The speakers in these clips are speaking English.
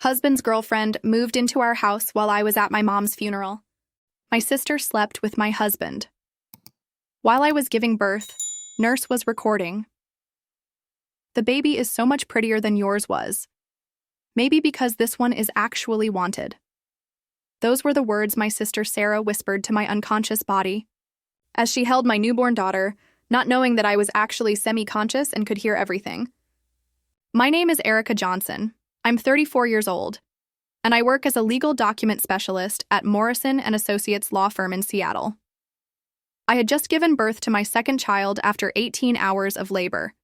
husband's girlfriend, moved into our house while I was at my mom's funeral. My sister slept with my husband. While I was giving birth, nurse was recording. The baby is so much prettier than yours was. Maybe because this one is actually wanted. Those were the words my sister Sarah whispered to my unconscious body as she held my newborn daughter, not knowing that I was actually semi-conscious and could hear everything. My name is Erica Johnson. I'm 34 years old, and I work as a legal document specialist at Morrison & Associates law firm in Seattle. I had just given birth to my second child after 18 hours of labor.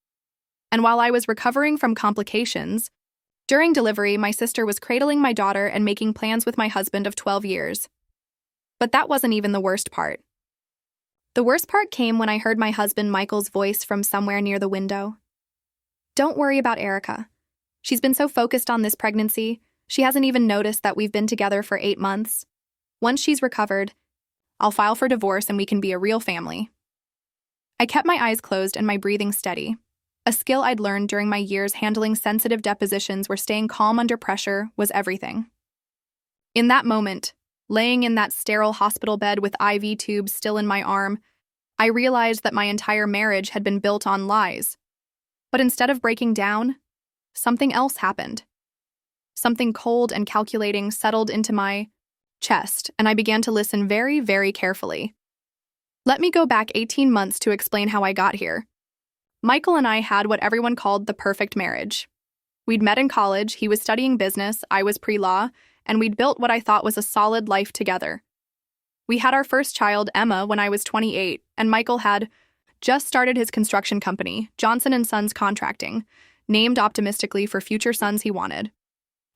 And while I was recovering from complications, during delivery, my sister was cradling my daughter and making plans with my husband of 12 years. But that wasn't even the worst part. The worst part came when I heard my husband Michael's voice from somewhere near the window. "Don't worry about Erica. She's been so focused on this pregnancy, she hasn't even noticed that we've been together for 8 months. Once she's recovered, I'll file for divorce and we can be a real family." I kept my eyes closed and my breathing steady, a skill I'd learned during my years handling sensitive depositions where staying calm under pressure was everything. In that moment, laying in that sterile hospital bed with IV tubes still in my arm, I realized that my entire marriage had been built on lies. But instead of breaking down, something else happened. Something cold and calculating settled into my chest, and I began to listen very, very carefully. Let me go back 18 months to explain how I got here. Michael and I had what everyone called the perfect marriage. We'd met in college, he was studying business, I was pre-law, and we'd built what I thought was a solid life together. We had our first child, Emma, when I was 28, and Michael had just started his construction company, Johnson & Sons Contracting, named optimistically for future sons he wanted.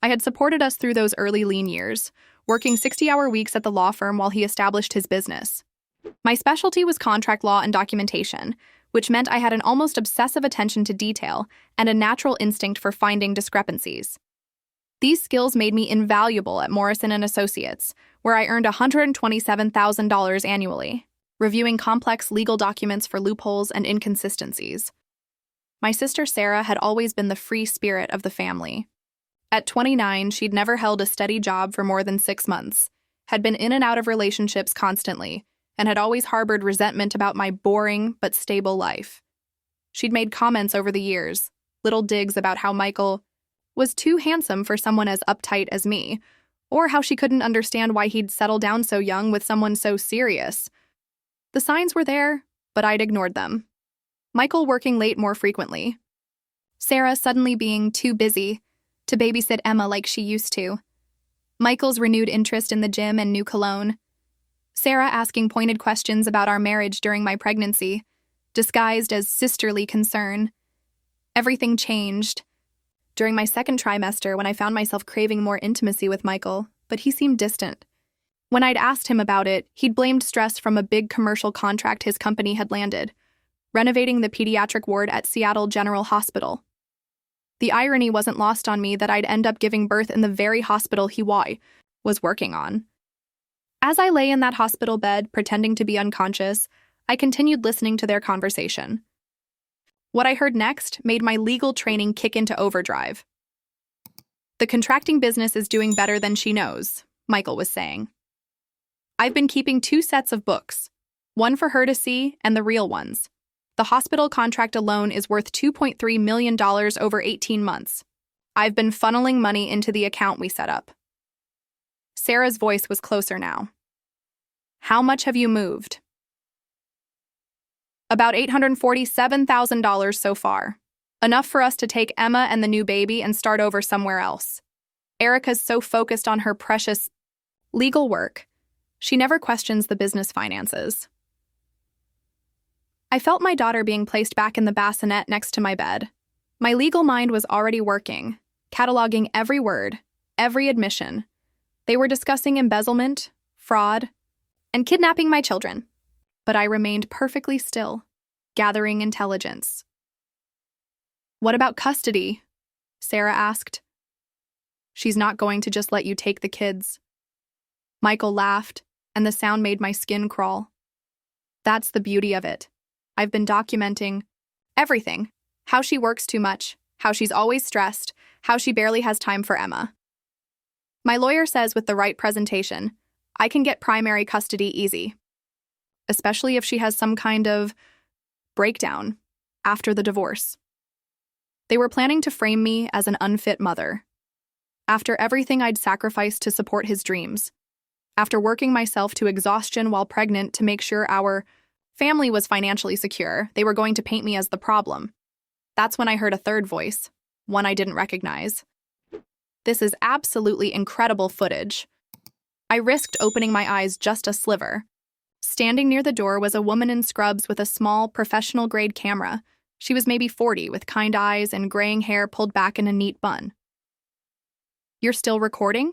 I had supported us through those early lean years, working 60-hour weeks at the law firm while he established his business. My specialty was contract law and documentation, which meant I had an almost obsessive attention to detail and a natural instinct for finding discrepancies. These skills made me invaluable at Morrison & Associates, where I earned $127,000 annually, reviewing complex legal documents for loopholes and inconsistencies. My sister Sarah had always been the free spirit of the family. At 29, she'd never held a steady job for more than 6 months, had been in and out of relationships constantly, and had always harbored resentment about my boring but stable life. She'd made comments over the years, little digs about how Michael was too handsome for someone as uptight as me, or how she couldn't understand why he'd settle down so young with someone so serious. The signs were there, but I'd ignored them. Michael working late more frequently. Sarah suddenly being too busy to babysit Emma like she used to. Michael's renewed interest in the gym and new cologne. Sarah asking pointed questions about our marriage during my pregnancy, disguised as sisterly concern. Everything changed during my second trimester when I found myself craving more intimacy with Michael, but he seemed distant. When I'd asked him about it, he'd blamed stress from a big commercial contract his company had landed, renovating the pediatric ward at Seattle General Hospital. The irony wasn't lost on me that I'd end up giving birth in the very hospital he was working on. As I lay in that hospital bed, pretending to be unconscious, I continued listening to their conversation. What I heard next made my legal training kick into overdrive. "The contracting business is doing better than she knows," Michael was saying. "I've been keeping 2 sets of books, one for her to see and the real ones. The hospital contract alone is worth $2.3 million over 18 months. I've been funneling money into the account we set up." Sarah's voice was closer now. "How much have you moved?" "About $847,000 so far. Enough for us to take Emma and the new baby and start over somewhere else." Erica's so focused on her precious legal work, she never questions the business finances. I felt my daughter being placed back in the bassinet next to my bed. My legal mind was already working, cataloging every word, every admission. They were discussing embezzlement, fraud, and kidnapping my children. But I remained perfectly still, gathering intelligence. "What about custody?" Sarah asked. "She's not going to just let you take the kids." Michael laughed, and the sound made my skin crawl. "That's the beauty of it. I've been documenting everything. How she works too much, how she's always stressed, how she barely has time for Emma. My lawyer says with the right presentation, I can get primary custody easy, especially if she has some kind of breakdown after the divorce. They were planning to frame me as an unfit mother. After everything I'd sacrificed to support his dreams, after working myself to exhaustion while pregnant to make sure our family was financially secure, they were going to paint me as the problem. That's when I heard a third voice, one I didn't recognize. This is absolutely incredible footage. I risked opening my eyes just a sliver. Standing near the door was a woman in scrubs with a small, professional-grade camera. She was maybe 40, with kind eyes and graying hair pulled back in a neat bun. "You're still recording?"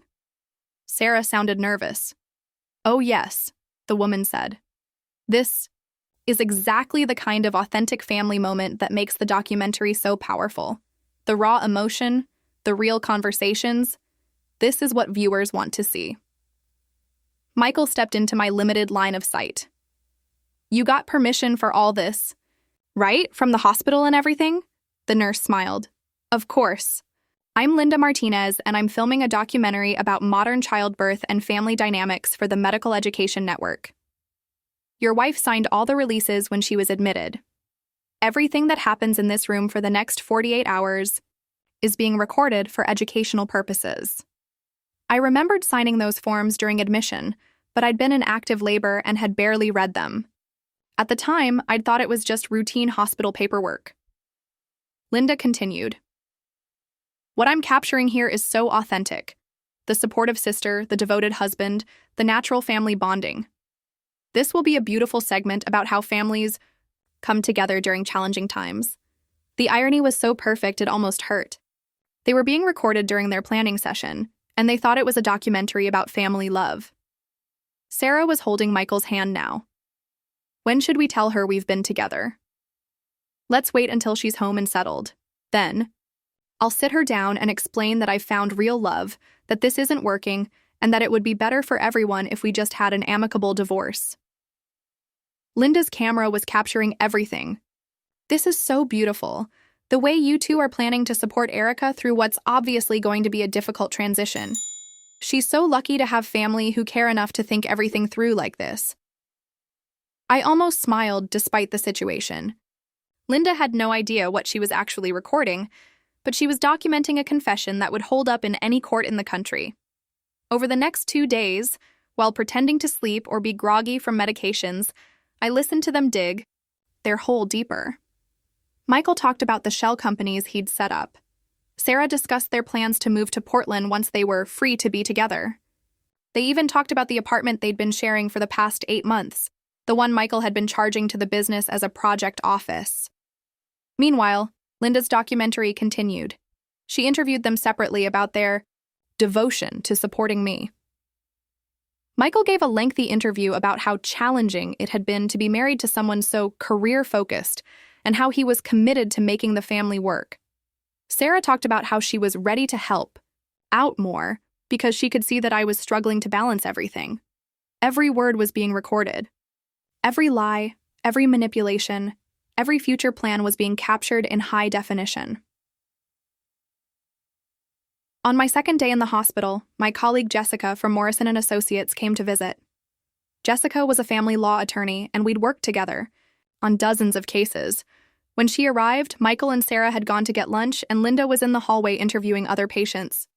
Sarah sounded nervous. "Oh, yes," the woman said. "This is exactly the kind of authentic family moment that makes the documentary so powerful. The raw emotion, the real conversations, this is what viewers want to see." Michael stepped into my limited line of sight. "You got permission for all this, right? From the hospital and everything?" The nurse smiled. "Of course. I'm Linda Martinez, and I'm filming a documentary about modern childbirth and family dynamics for the Medical Education Network. Your wife signed all the releases when she was admitted. Everything that happens in this room for the next 48 hours is being recorded for educational purposes." I remembered signing those forms during admission, but I'd been in active labor and had barely read them. At the time, I'd thought it was just routine hospital paperwork. Linda continued. "What I'm capturing here is so authentic. The supportive sister, the devoted husband, the natural family bonding. This will be a beautiful segment about how families come together during challenging times." The irony was so perfect it almost hurt. They were being recorded during their planning session, and they thought it was a documentary about family love. Sarah was holding Michael's hand now. "When should we tell her we've been together?" "Let's wait until she's home and settled. Then, I'll sit her down and explain that I've found real love, that this isn't working, and that it would be better for everyone if we just had an amicable divorce." Linda's camera was capturing everything. "This is so beautiful. The way you two are planning to support Erica through what's obviously going to be a difficult transition. She's so lucky to have family who care enough to think everything through like this." I almost smiled despite the situation. Linda had no idea what she was actually recording, but she was documenting a confession that would hold up in any court in the country. Over the next 2 days, while pretending to sleep or be groggy from medications, I listened to them dig their hole deeper. Michael talked about the shell companies he'd set up. Sarah discussed their plans to move to Portland once they were free to be together. They even talked about the apartment they'd been sharing for the past 8 months, the one Michael had been charging to the business as a project office. Meanwhile, Linda's documentary continued. She interviewed them separately about their devotion to supporting me. Michael gave a lengthy interview about how challenging it had been to be married to someone so career-focused and how he was committed to making the family work. Sarah talked about how she was ready to help out more because she could see that I was struggling to balance everything. Every word was being recorded. Every lie, every manipulation, every future plan was being captured in high definition. On my second day in the hospital, my colleague Jessica from Morrison & Associates came to visit. Jessica was a family law attorney, and we'd worked together on dozens of cases. When she arrived, Michael and Sarah had gone to get lunch, and Linda was in the hallway interviewing other patients.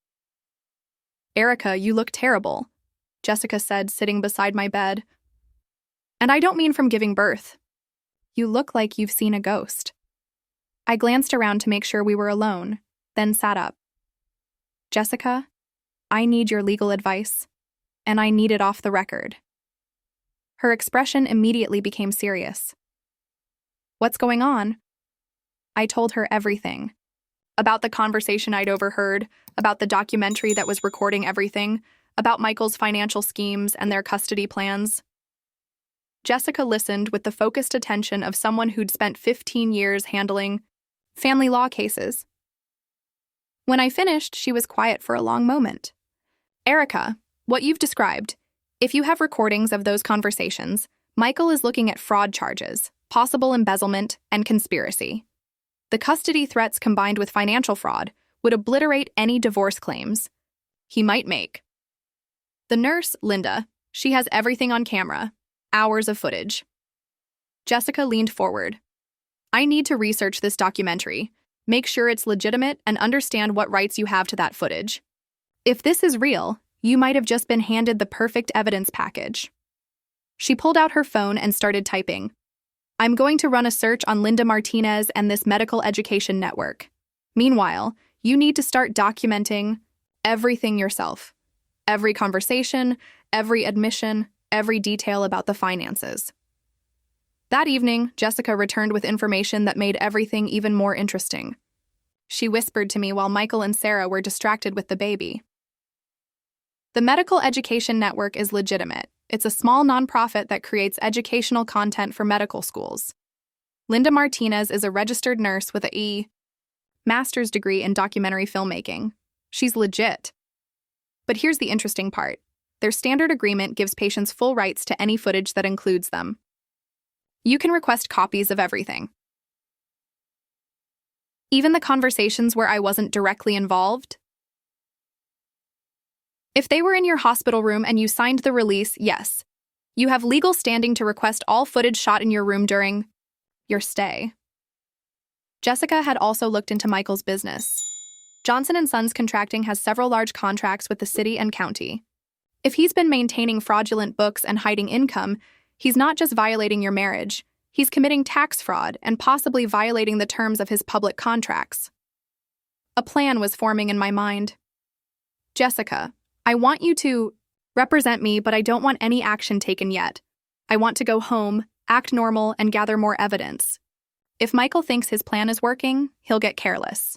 "Erica, you look terrible," Jessica said, sitting beside my bed. "And I don't mean from giving birth. You look like you've seen a ghost." I glanced around to make sure we were alone, then sat up. "Jessica, I need your legal advice, and I need it off the record." Her expression immediately became serious. "What's going on?" I told her everything. About the conversation I'd overheard, about the documentary that was recording everything, about Michael's financial schemes and their custody plans. Jessica listened with the focused attention of someone who'd spent 15 years handling family law cases. When I finished, she was quiet for a long moment. "Erica, what you've described, if you have recordings of those conversations, Michael is looking at fraud charges, possible embezzlement, and conspiracy. The custody threats combined with financial fraud would obliterate any divorce claims he might make." The nurse, Linda, she has everything on camera. Hours of footage. Jessica leaned forward. I need to research this documentary, make sure it's legitimate, and understand what rights you have to that footage. If this is real, you might have just been handed the perfect evidence package. She pulled out her phone and started typing. I'm going to run a search on Linda Martinez and this medical education network. Meanwhile, you need to start documenting everything yourself. Every conversation, every admission, every detail about the finances. That evening, Jessica returned with information that made everything even more interesting. She whispered to me while Michael and Sarah were distracted with the baby. The Medical Education Network is legitimate. It's a small nonprofit that creates educational content for medical schools. Linda Martinez is a registered nurse with a master's degree in documentary filmmaking. She's legit. But here's the interesting part. Their standard agreement gives patients full rights to any footage that includes them. You can request copies of everything. Even the conversations where I wasn't directly involved. If they were in your hospital room and you signed the release, yes. You have legal standing to request all footage shot in your room during your stay. Jessica had also looked into Michael's business. Johnson & Sons Contracting has several large contracts with the city and county. If he's been maintaining fraudulent books and hiding income, he's not just violating your marriage, he's committing tax fraud and possibly violating the terms of his public contracts. A plan was forming in my mind. Jessica, I want you to represent me, but I don't want any action taken yet. I want to go home, act normal, and gather more evidence. If Michael thinks his plan is working, he'll get careless.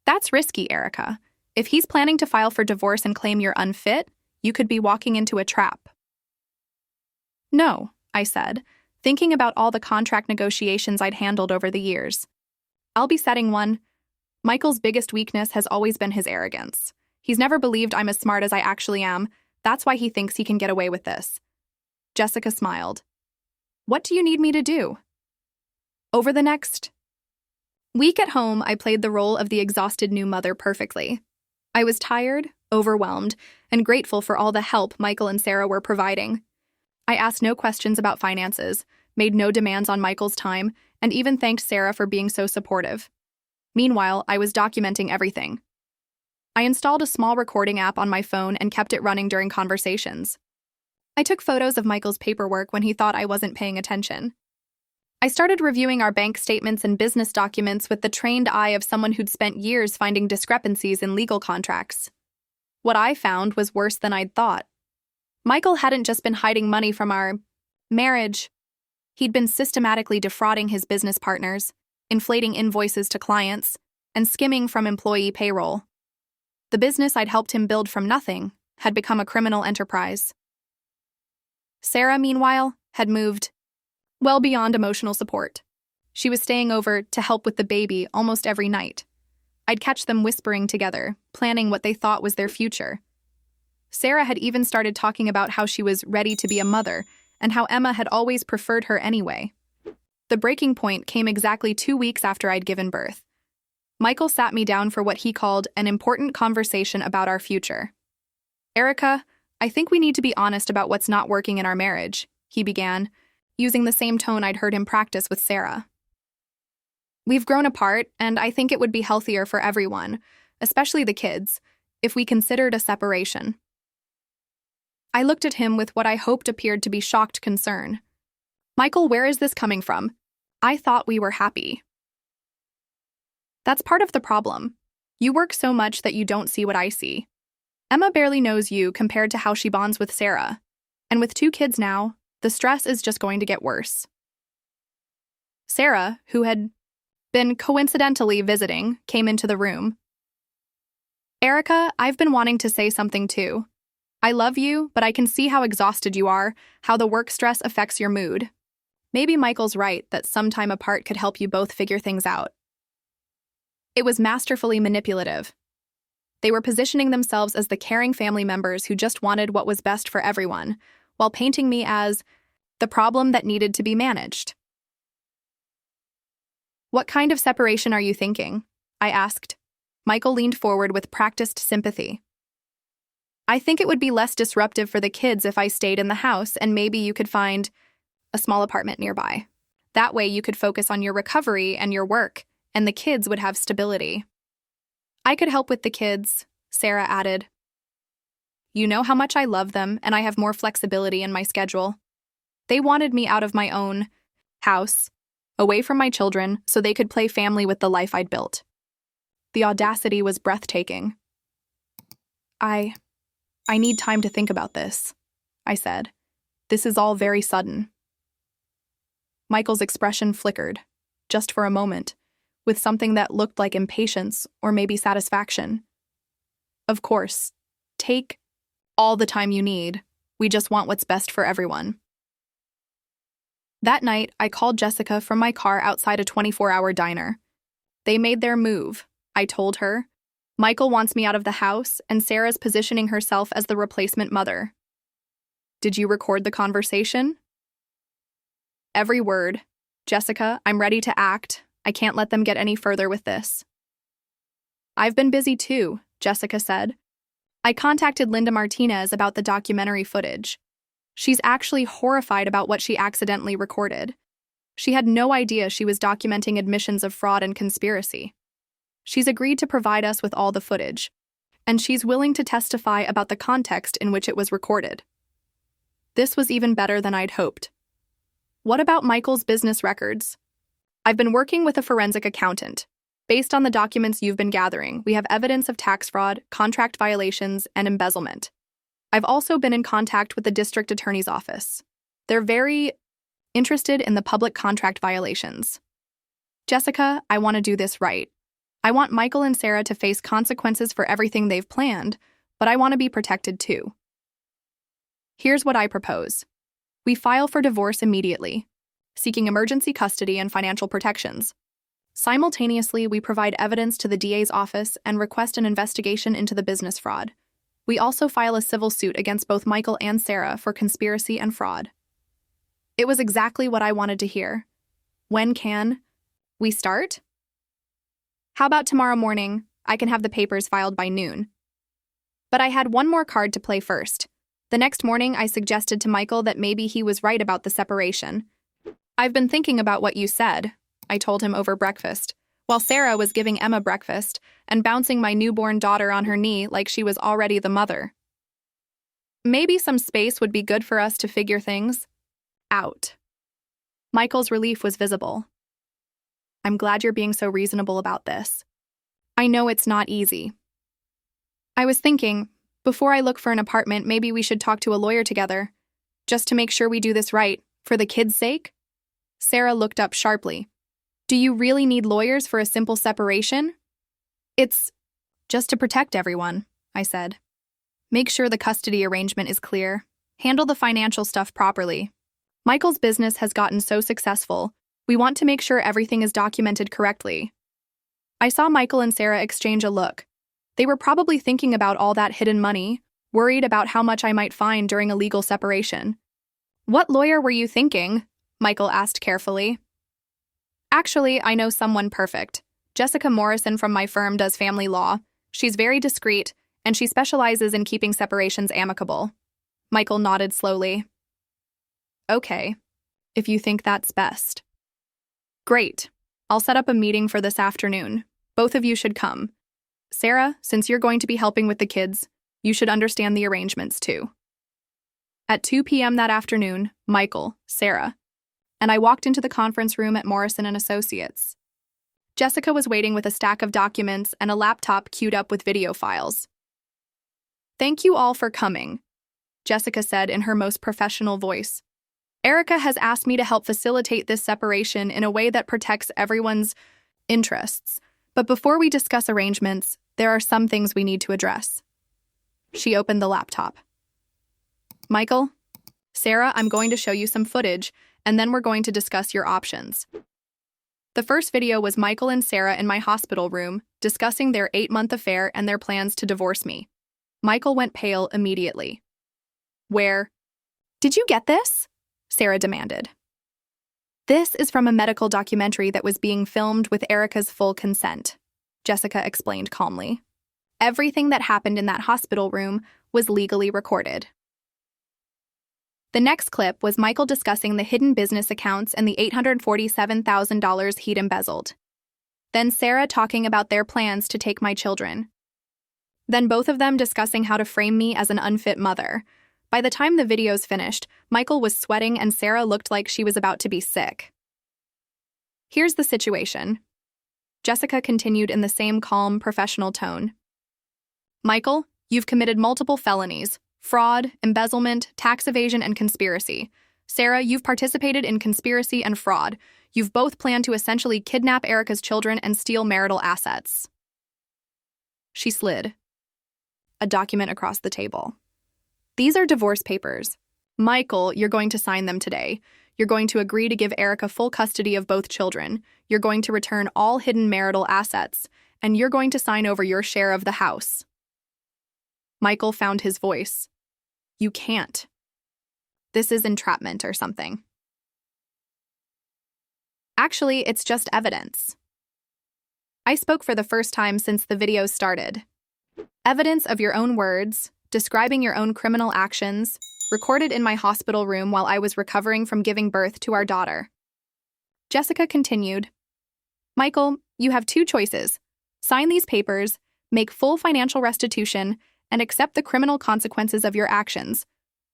That's risky, Erica. If he's planning to file for divorce and claim you're unfit, you could be walking into a trap. No, I said, thinking about all the contract negotiations I'd handled over the years. I'll be setting one. Michael's biggest weakness has always been his arrogance. He's never believed I'm as smart as I actually am. That's why he thinks he can get away with this. Jessica smiled. What do you need me to do? Over the next week at home, I played the role of the exhausted new mother perfectly. I was tired, overwhelmed, and grateful for all the help Michael and Sarah were providing. I asked no questions about finances, made no demands on Michael's time, and even thanked Sarah for being so supportive. Meanwhile, I was documenting everything. I installed a small recording app on my phone and kept it running during conversations. I took photos of Michael's paperwork when he thought I wasn't paying attention. I started reviewing our bank statements and business documents with the trained eye of someone who'd spent years finding discrepancies in legal contracts. What I found was worse than I'd thought. Michael hadn't just been hiding money from our marriage. He'd been systematically defrauding his business partners, inflating invoices to clients, and skimming from employee payroll. The business I'd helped him build from nothing had become a criminal enterprise. Sarah, meanwhile, had moved well beyond emotional support. She was staying over to help with the baby almost every night. I'd catch them whispering together, planning what they thought was their future. Sarah had even started talking about how she was ready to be a mother and how Emma had always preferred her anyway. The breaking point came exactly 2 weeks after I'd given birth. Michael sat me down for what he called an important conversation about our future. Erica, I think we need to be honest about what's not working in our marriage, he began, using the same tone I'd heard him practice with Sarah. We've grown apart, and I think it would be healthier for everyone, especially the kids, if we considered a separation. I looked at him with what I hoped appeared to be shocked concern. Michael, where is this coming from? I thought we were happy. That's part of the problem. You work so much that you don't see what I see. Emma barely knows you compared to how she bonds with Sarah. And with 2 kids now, the stress is just going to get worse. Sarah, who had been coincidentally visiting, came into the room. Erica, I've been wanting to say something too. I love you, but I can see how exhausted you are, how the work stress affects your mood. Maybe Michael's right that some time apart could help you both figure things out. It was masterfully manipulative. They were positioning themselves as the caring family members who just wanted what was best for everyone, while painting me as the problem that needed to be managed. What kind of separation are you thinking? I asked. Michael leaned forward with practiced sympathy. I think it would be less disruptive for the kids if I stayed in the house and maybe you could find a small apartment nearby. That way you could focus on your recovery and your work, and the kids would have stability. I could help with the kids, Sarah added. You know how much I love them, and I have more flexibility in my schedule. They wanted me out of my own house, away from my children, so they could play family with the life I'd built. The audacity was breathtaking. I need time to think about this, I said. This is all very sudden. Michael's expression flickered, just for a moment, with something that looked like impatience or maybe satisfaction. Of course, take all the time you need. We just want what's best for everyone. That night, I called Jessica from my car outside a 24-hour diner. They made their move, I told her. Michael wants me out of the house, and Sarah's positioning herself as the replacement mother. Did you record the conversation? Every word. Jessica, I'm ready to act. I can't let them get any further with this. I've been busy too, Jessica said. I contacted Linda Martinez about the documentary footage. She's actually horrified about what she accidentally recorded. She had no idea she was documenting admissions of fraud and conspiracy. She's agreed to provide us with all the footage, and she's willing to testify about the context in which it was recorded. This was even better than I'd hoped. What about Michael's business records? I've been working with a forensic accountant. Based on the documents you've been gathering, we have evidence of tax fraud, contract violations, and embezzlement. I've also been in contact with the district attorney's office. They're very interested in the public contract violations. Jessica, I want to do this right. I want Michael and Sarah to face consequences for everything they've planned, but I want to be protected too. Here's what I propose. We file for divorce immediately, seeking emergency custody and financial protections. Simultaneously, we provide evidence to the DA's office and request an investigation into the business fraud. We also file a civil suit against both Michael and Sarah for conspiracy and fraud. It was exactly what I wanted to hear. When can we start? How about tomorrow morning? I can have the papers filed by noon. But I had one more card to play first. The next morning, I suggested to Michael that maybe he was right about the separation. I've been thinking about what you said, I told him over breakfast, while Sarah was giving Emma breakfast and bouncing my newborn daughter on her knee like she was already the mother. Maybe some space would be good for us to figure things out. Michael's relief was visible. I'm glad you're being so reasonable about this. I know it's not easy. I was thinking, before I look for an apartment, maybe we should talk to a lawyer together, just to make sure we do this right, for the kids' sake? Sarah looked up sharply. Do you really need lawyers for a simple separation? It's just to protect everyone, I said. Make sure the custody arrangement is clear. Handle the financial stuff properly. Michael's business has gotten so successful, we want to make sure everything is documented correctly. I saw Michael and Sarah exchange a look. They were probably thinking about all that hidden money, worried about how much I might find during a legal separation. What lawyer were you thinking? Michael asked carefully. Actually, I know someone perfect. Jessica Morrison from my firm does family law. She's very discreet, and she specializes in keeping separations amicable. Michael nodded slowly. Okay, if you think that's best. Great. I'll set up a meeting for this afternoon. Both of you should come. Sarah, since you're going to be helping with the kids, you should understand the arrangements too. At 2 p.m. that afternoon, Michael, Sarah, and I walked into the conference room at Morrison & Associates. Jessica was waiting with a stack of documents and a laptop queued up with video files. Thank you all for coming, Jessica said in her most professional voice. Erica has asked me to help facilitate this separation in a way that protects everyone's interests. But before we discuss arrangements, there are some things we need to address. She opened the laptop. Michael, Sarah, I'm going to show you some footage, and then we're going to discuss your options. The first video was Michael and Sarah in my hospital room, discussing their 8-month affair and their plans to divorce me. Michael went pale immediately. Where? Did you get this? Sarah demanded. This is from a medical documentary that was being filmed with Erica's full consent, Jessica explained calmly. Everything that happened in that hospital room was legally recorded. The next clip was Michael discussing the hidden business accounts and the $847,000 he'd embezzled. Then Sarah talking about their plans to take my children. Then both of them discussing how to frame me as an unfit mother. By the time the videos finished, Michael was sweating and Sarah looked like she was about to be sick. Here's the situation. Jessica continued in the same calm, professional tone. Michael, you've committed multiple felonies: fraud, embezzlement, tax evasion, and conspiracy. Sarah, you've participated in conspiracy and fraud. You've both planned to essentially kidnap Erica's children and steal marital assets. She slid a document across the table. These are divorce papers. Michael, you're going to sign them today. You're going to agree to give Erica full custody of both children. You're going to return all hidden marital assets. And you're going to sign over your share of the house. Michael found his voice. You can't. This is entrapment or something. Actually, it's just evidence. I spoke for the first time since the video started. Evidence of your own words, describing your own criminal actions, recorded in my hospital room while I was recovering from giving birth to our daughter. Jessica continued. Michael, you have two choices. Sign these papers, make full financial restitution, and accept the criminal consequences of your actions,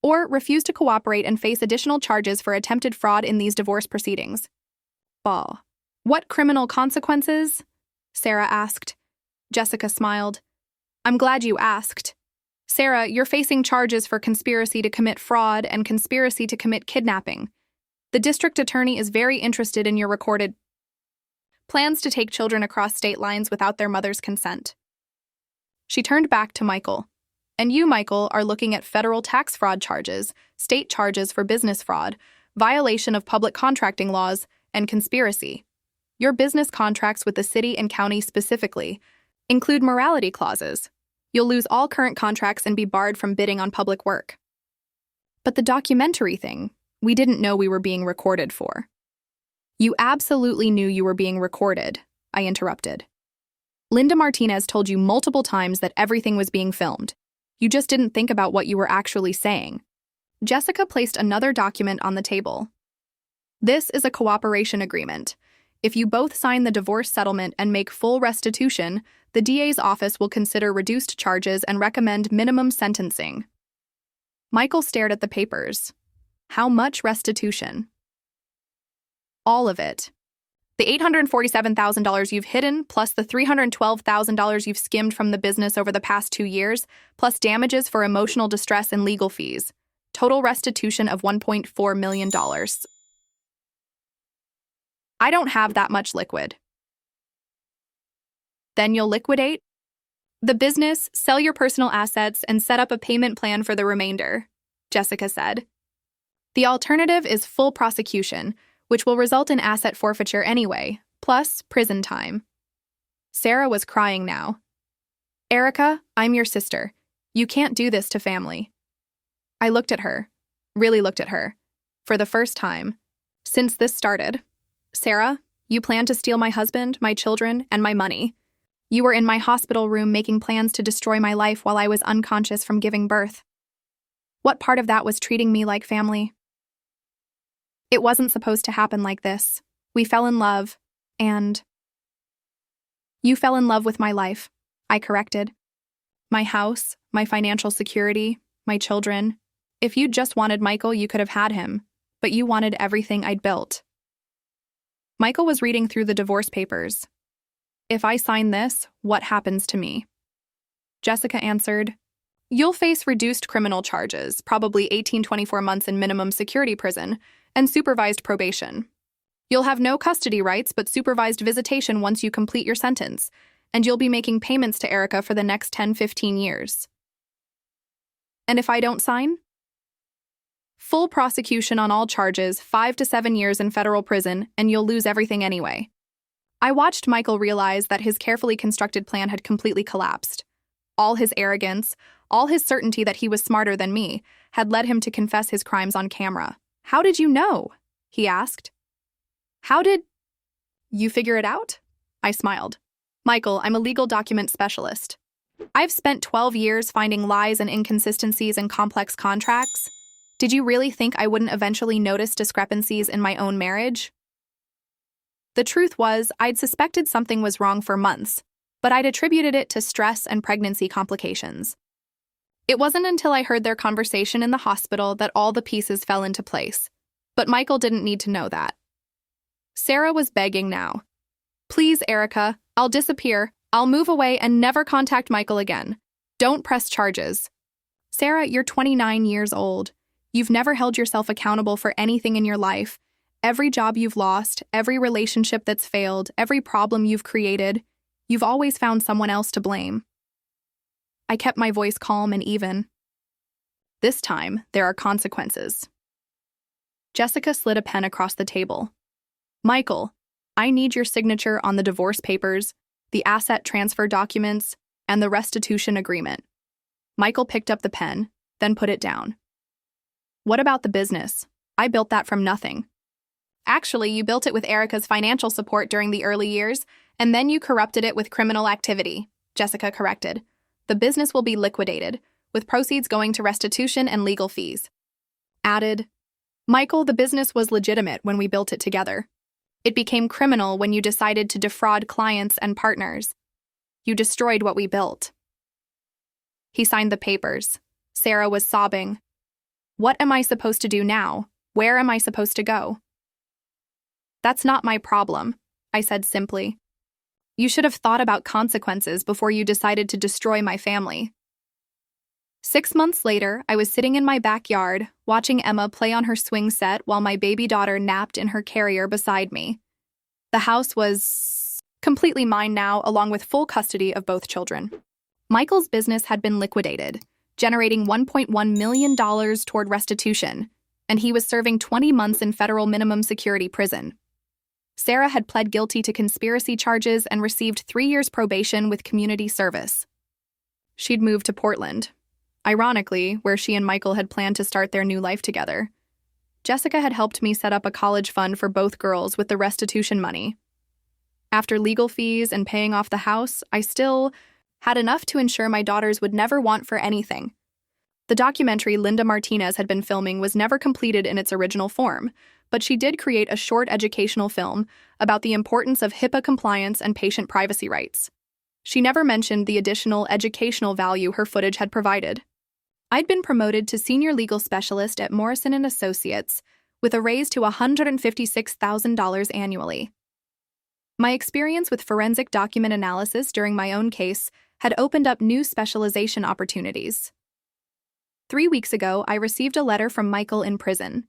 or refuse to cooperate and face additional charges for attempted fraud in these divorce proceedings. Ball. What criminal consequences? Sarah asked. Jessica smiled. I'm glad you asked. Sarah, you're facing charges for conspiracy to commit fraud and conspiracy to commit kidnapping. The district attorney is very interested in your recorded plans to take children across state lines without their mother's consent. She turned back to Michael. And you, Michael, are looking at federal tax fraud charges, state charges for business fraud, violation of public contracting laws, and conspiracy. Your business contracts with the city and county specifically include morality clauses. You'll lose all current contracts and be barred from bidding on public work. But the documentary thing, we didn't know we were being recorded for. You absolutely knew you were being recorded, I interrupted. Linda Martinez told you multiple times that everything was being filmed. You just didn't think about what you were actually saying. Jessica placed another document on the table. This is a cooperation agreement. If you both sign the divorce settlement and make full restitution, the DA's office will consider reduced charges and recommend minimum sentencing. Michael stared at the papers. How much restitution? All of it. The $847,000 you've hidden, plus the $312,000 you've skimmed from the business over the past 2 years, plus damages for emotional distress and legal fees. Total restitution of $1.4 million. I don't have that much liquid. Then you'll liquidate the business, sell your personal assets, and set up a payment plan for the remainder, Jessica said. The alternative is full prosecution, which will result in asset forfeiture anyway, plus prison time. Sarah was crying now. Erica, I'm your sister. You can't do this to family. I looked at her, really looked at her, for the first time since this started. Sarah, you planned to steal my husband, my children, and my money. You were in my hospital room making plans to destroy my life while I was unconscious from giving birth. What part of that was treating me like family? It wasn't supposed to happen like this. We fell in love, and you fell in love with my life, I corrected. My house, my financial security, my children. If you'd just wanted Michael, you could have had him, but you wanted everything I'd built. Michael was reading through the divorce papers. If I sign this, what happens to me? Jessica answered, you'll face reduced criminal charges, probably 18-24 months in minimum security prison, and supervised probation. You'll have no custody rights but supervised visitation once you complete your sentence, and you'll be making payments to Erica for the next 10-15 years. And if I don't sign? Full prosecution on all charges, 5 to 7 years in federal prison, and you'll lose everything anyway. I watched Michael realize that his carefully constructed plan had completely collapsed. All his arrogance, all his certainty that he was smarter than me, had led him to confess his crimes on camera. How did you know? He asked. How did you figure it out? I smiled. Michael, I'm a legal document specialist. I've spent 12 years finding lies and inconsistencies in complex contracts. Did you really think I wouldn't eventually notice discrepancies in my own marriage? The truth was, I'd suspected something was wrong for months, but I'd attributed it to stress and pregnancy complications. It wasn't until I heard their conversation in the hospital that all the pieces fell into place. But Michael didn't need to know that. Sarah was begging now. "Please, Erica, I'll disappear. I'll move away and never contact Michael again. Don't press charges." "Sarah, you're 29 years old. You've never held yourself accountable for anything in your life. Every job you've lost, every relationship that's failed, every problem you've created, you've always found someone else to blame." I kept my voice calm and even. "This time, there are consequences." Jessica slid a pen across the table. "Michael, I need your signature on the divorce papers, the asset transfer documents, and the restitution agreement." Michael picked up the pen, then put it down. "What about the business? I built that from nothing." "Actually, you built it with Erica's financial support during the early years, and then you corrupted it with criminal activity," Jessica corrected. "The business will be liquidated, with proceeds going to restitution and legal fees." Added, "Michael, the business was legitimate when we built it together. It became criminal when you decided to defraud clients and partners. You destroyed what we built." He signed the papers. Sarah was sobbing. "What am I supposed to do now? Where am I supposed to go?" "That's not my problem," I said simply. "You should have thought about consequences before you decided to destroy my family." 6 months later, I was sitting in my backyard, watching Emma play on her swing set while my baby daughter napped in her carrier beside me. The house was completely mine now, along with full custody of both children. Michael's business had been liquidated, generating $1.1 million toward restitution, and he was serving 20 months in federal minimum security prison. Sarah had pled guilty to conspiracy charges and received 3 years probation with community service. She'd moved to Portland, ironically, where she and Michael had planned to start their new life together. Jessica had helped me set up a college fund for both girls with the restitution money. After legal fees and paying off the house, I still had enough to ensure my daughters would never want for anything. The documentary Linda Martinez had been filming was never completed in its original form, but she did create a short educational film about the importance of HIPAA compliance and patient privacy rights. She never mentioned the additional educational value her footage had provided. I'd been promoted to senior legal specialist at Morrison & Associates with a raise to $156,000 annually. My experience with forensic document analysis during my own case had opened up new specialization opportunities. 3 weeks ago, I received a letter from Michael in prison.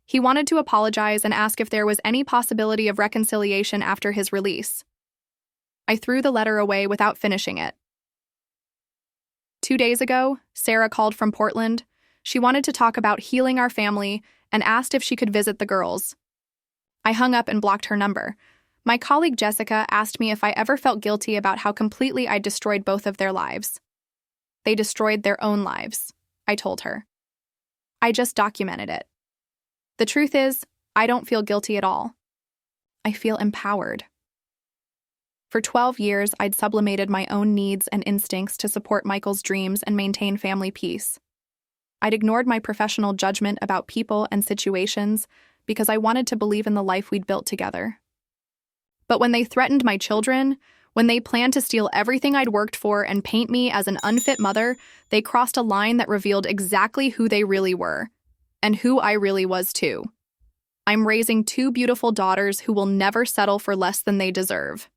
He wanted to apologize and ask if there was any possibility of reconciliation after his release. I threw the letter away without finishing it. 2 days ago, Sarah called from Portland. She wanted to talk about healing our family and asked if she could visit the girls. I hung up and blocked her number. My colleague Jessica asked me if I ever felt guilty about how completely I destroyed both of their lives. They destroyed their own lives, I told her. I just documented it. The truth is, I don't feel guilty at all. I feel empowered. For 12 years, I'd sublimated my own needs and instincts to support Michael's dreams and maintain family peace. I'd ignored my professional judgment about people and situations because I wanted to believe in the life we'd built together. But when they threatened my children, when they planned to steal everything I'd worked for and paint me as an unfit mother, they crossed a line that revealed exactly who they really were, and who I really was too. I'm raising 2 beautiful daughters who will never settle for less than they deserve.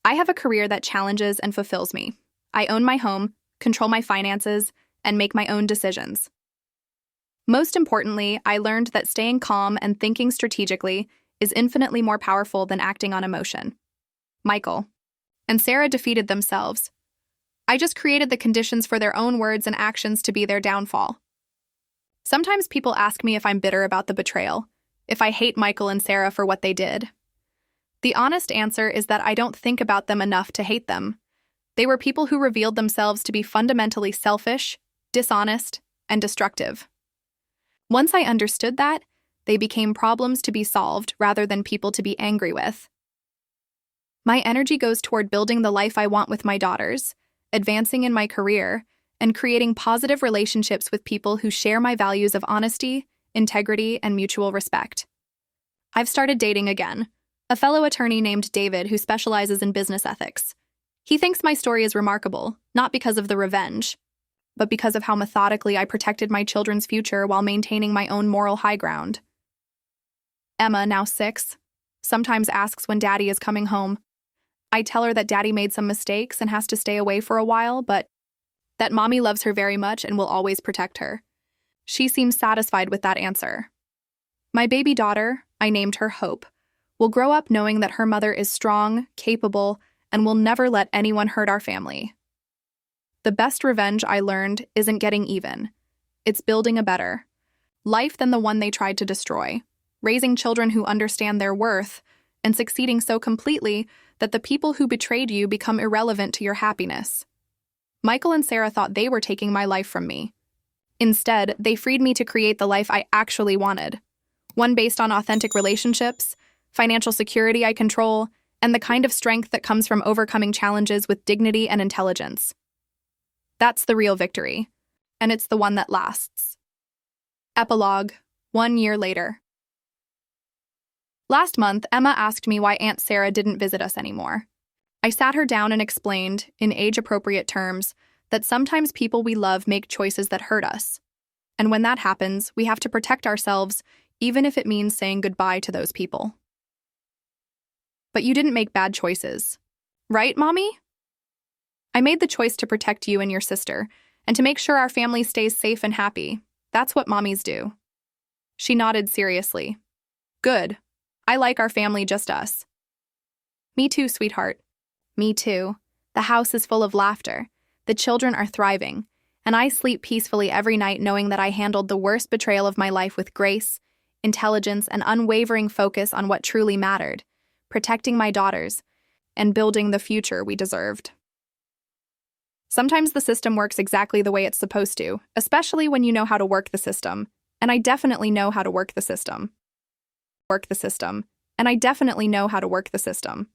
I have a career that challenges and fulfills me. I own my home, control my finances, and make my own decisions. Most importantly, I learned that staying calm and thinking strategically is infinitely more powerful than acting on emotion. Michael and Sarah defeated themselves. I just created the conditions for their own words and actions to be their downfall. Sometimes people ask me if I'm bitter about the betrayal, if I hate Michael and Sarah for what they did. The honest answer is that I don't think about them enough to hate them. They were people who revealed themselves to be fundamentally selfish, dishonest, and destructive. Once I understood that, they became problems to be solved rather than people to be angry with. My energy goes toward building the life I want with my daughters, advancing in my career, and creating positive relationships with people who share my values of honesty, integrity, and mutual respect. I've started dating again, a fellow attorney named David who specializes in business ethics. He thinks my story is remarkable, not because of the revenge, but because of how methodically I protected my children's future while maintaining my own moral high ground. Emma, now 6, sometimes asks when Daddy is coming home. I tell her that Daddy made some mistakes and has to stay away for a while, but that Mommy loves her very much and will always protect her. She seems satisfied with that answer. My baby daughter, I named her Hope, will grow up knowing that her mother is strong, capable, and will never let anyone hurt our family. The best revenge, I learned, isn't getting even. It's building a better life than the one they tried to destroy, raising children who understand their worth, and succeeding so completely that the people who betrayed you become irrelevant to your happiness. Michael and Sarah thought they were taking my life from me. Instead, they freed me to create the life I actually wanted, one based on authentic relationships, financial security I control, and the kind of strength that comes from overcoming challenges with dignity and intelligence. That's the real victory, and it's the one that lasts. Epilogue, 1 year later. Last month, Emma asked me why Aunt Sarah didn't visit us anymore. I sat her down and explained, in age-appropriate terms, that sometimes people we love make choices that hurt us. And when that happens, we have to protect ourselves, even if it means saying goodbye to those people. But you didn't make bad choices. Right, Mommy? I made the choice to protect you and your sister, and to make sure our family stays safe and happy. That's what mommies do. She nodded seriously. Good. I like our family just us. Me too, sweetheart. Me too. The house is full of laughter. The children are thriving, and I sleep peacefully every night knowing that I handled the worst betrayal of my life with grace, intelligence, and unwavering focus on what truly mattered, protecting my daughters, and building the future we deserved. Sometimes the system works exactly the way it's supposed to, especially when you know how to work the system, and I definitely know how to work the system. And I definitely know how to work the system.